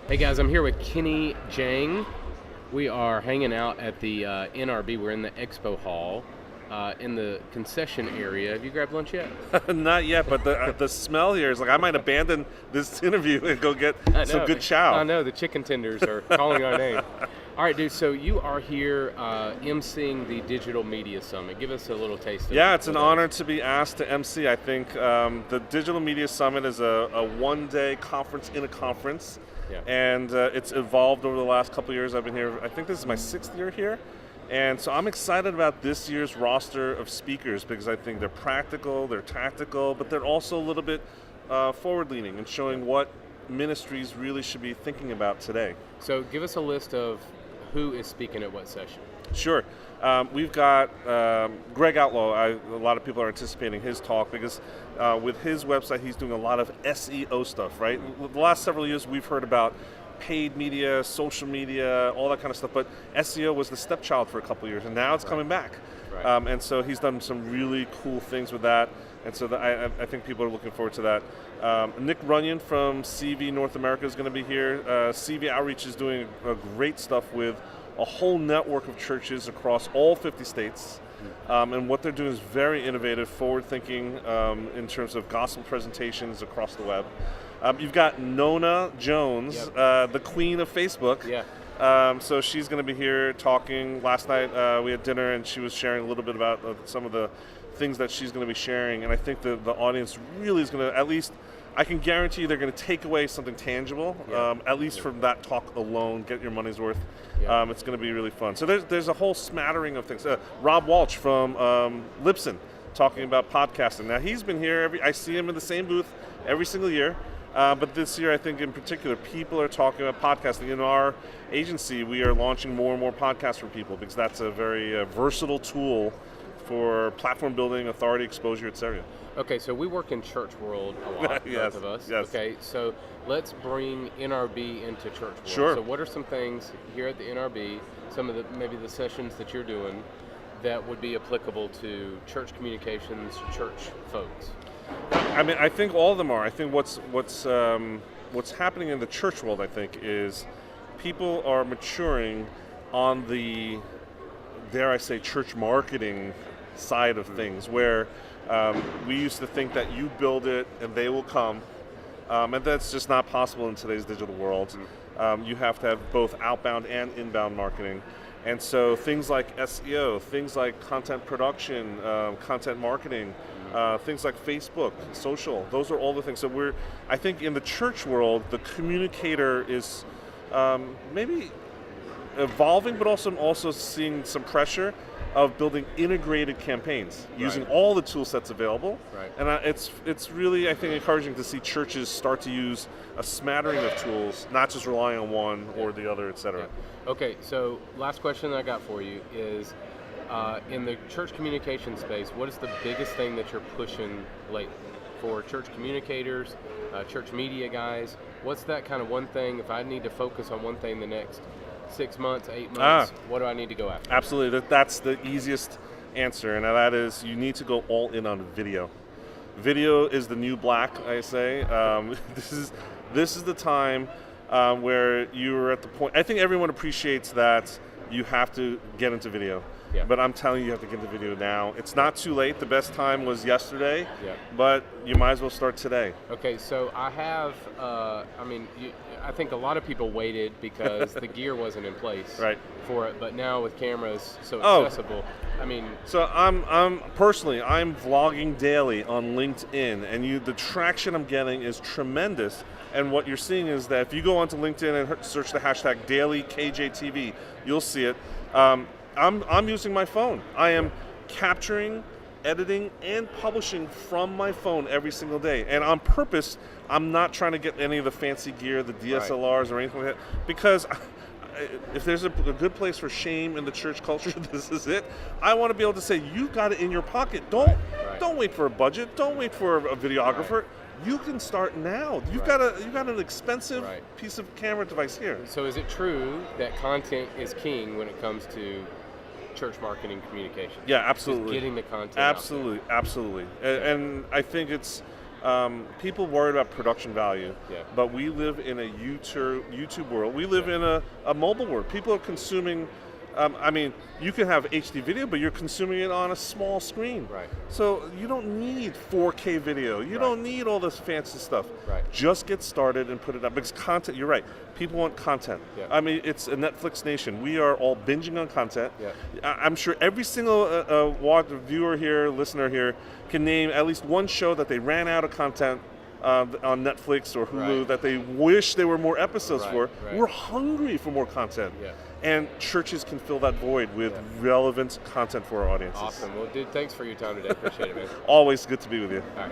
Hey guys, I'm here with Kenny Jahng. We are hanging out at the NRB. We're in the expo hall, in the concession area. Have you grabbed lunch yet? Not yet, but the smell here is like I might abandon this interview and go get some good chow. I know, the chicken tenders are calling our name. All right, dude, so you are here emceeing the Digital Media Summit. Give us a little taste of it. Yeah, it's an honor to be asked to MC. I think the Digital Media Summit is a one-day conference in a conference. Yeah. And it's evolved over the last couple of years. I've been here, I think this is my 6th year here. And so I'm excited about this year's roster of speakers because I think they're practical, they're tactical, but they're also a little bit forward-leaning and showing what ministries really should be thinking about today. So give us a list of who is speaking at what session. Sure. We've got Greg Outlaw. A lot of people are anticipating his talk because with his website, he's doing a lot of SEO stuff, right? The last several years, we've heard about paid media, social media, all that kind of stuff, but SEO was the stepchild for a couple of years, and now it's coming back. Right. And so he's done some really cool things with that, and so I think people are looking forward to that. Nick Runyon from CV North America is going to be here. CV Outreach is doing great stuff with a whole network of churches across all 50 states. And what they're doing is very innovative, forward-thinking in terms of gospel presentations across the web. You've got Nona Jones, Yep. The queen of Facebook. Yeah. So she's going to be here talking. Last night we had dinner and she was sharing a little bit about some of the things that she's going to be sharing. And I think the audience really is going to, at least, I can guarantee you they're going to take away something tangible, at least from that talk alone, get your money's worth. Yeah. It's going to be really fun. So there's a whole smattering of things. Rob Walsh from Libsyn talking about podcasting. Now he's been here, I see him in the same booth every single year. But this year, I think in particular, people are talking about podcasting. In our agency, we are launching more and more podcasts for people because that's a very versatile tool for platform building, authority, exposure, etc. Okay, so we work in church world a lot, Yes, both of us. yes. Okay, so let's bring NRB into church world. Sure. So what are some things here at the NRB, some of the maybe the sessions that you're doing that would be applicable to church communications, church folks? I mean, I think all of them are. I think what's happening in the church world, I think, is people are maturing on the, dare I say, church marketing side of things, where we used to think that you build it and they will come, and that's just not possible in today's digital world. You have to have both outbound and inbound marketing. And so things like SEO, things like content production, content marketing, things like Facebook, social, those are all the things. So I think in the church world, the communicator is maybe evolving, but also seeing some pressure of building integrated campaigns using all the tool sets available. Right. And it's really, I think, encouraging to see churches start to use a smattering of tools, not just relying on one or the other, et cetera. Yeah. Okay, so last question that I got for you is, in the church communication space, what is the biggest thing that you're pushing lately for church communicators, church media guys? What's that kind of one thing, if I need to focus on one thing the next 6 months, 8 months, what do I need to go after? Absolutely. That's the easiest answer, and that is you need to go all in on video. Video is the new black, I say. This is the time where you're at the point. I think everyone appreciates that you have to get into video. Yeah. But I'm telling you have to get into video now. It's not too late. The best time was yesterday, Yeah. but you might as well start today. Okay, so I have, I think a lot of people waited because the gear wasn't in place for it, but now with cameras so accessible, So I'm personally, I'm vlogging daily on LinkedIn, and the traction I'm getting is tremendous. And what you're seeing is that if you go onto LinkedIn and search the hashtag DailyKJTV, you'll see it. I'm using my phone. I am capturing, editing, and publishing from my phone every single day. And on purpose, I'm not trying to get any of the fancy gear, the DSLRs or anything like that, because if there's a good place for shame in the church culture, this is it. I want to be able to say, you've got it in your pocket. Don't wait for a budget. Don't wait for a videographer. You can start now. You've got an expensive piece of camera device here. So is it true that content is king when it comes to church marketing communication? Yeah, absolutely. Just getting the content absolutely. And I think it's people worry about production value, Yeah. but we live in a YouTube world. We live in a mobile world. People are consuming. I mean, you can have HD video, but you're consuming it on a small screen. Right. So you don't need 4K video. You don't need all this fancy stuff. Right. Just get started and put it up. Because content, you're right. People want content. Yeah. I mean, it's a Netflix nation. We are all binging on content. Yeah. I'm sure every single viewer here, listener here, can name at least one show that they ran out of content on Netflix or Hulu Right. that they wish there were more episodes Right, for. right. We're hungry for more content. Yeah. And churches can fill that void with relevant content for our audiences. Awesome. Well, dude, thanks for your time today. Appreciate it, man. Always good to be with you. All right.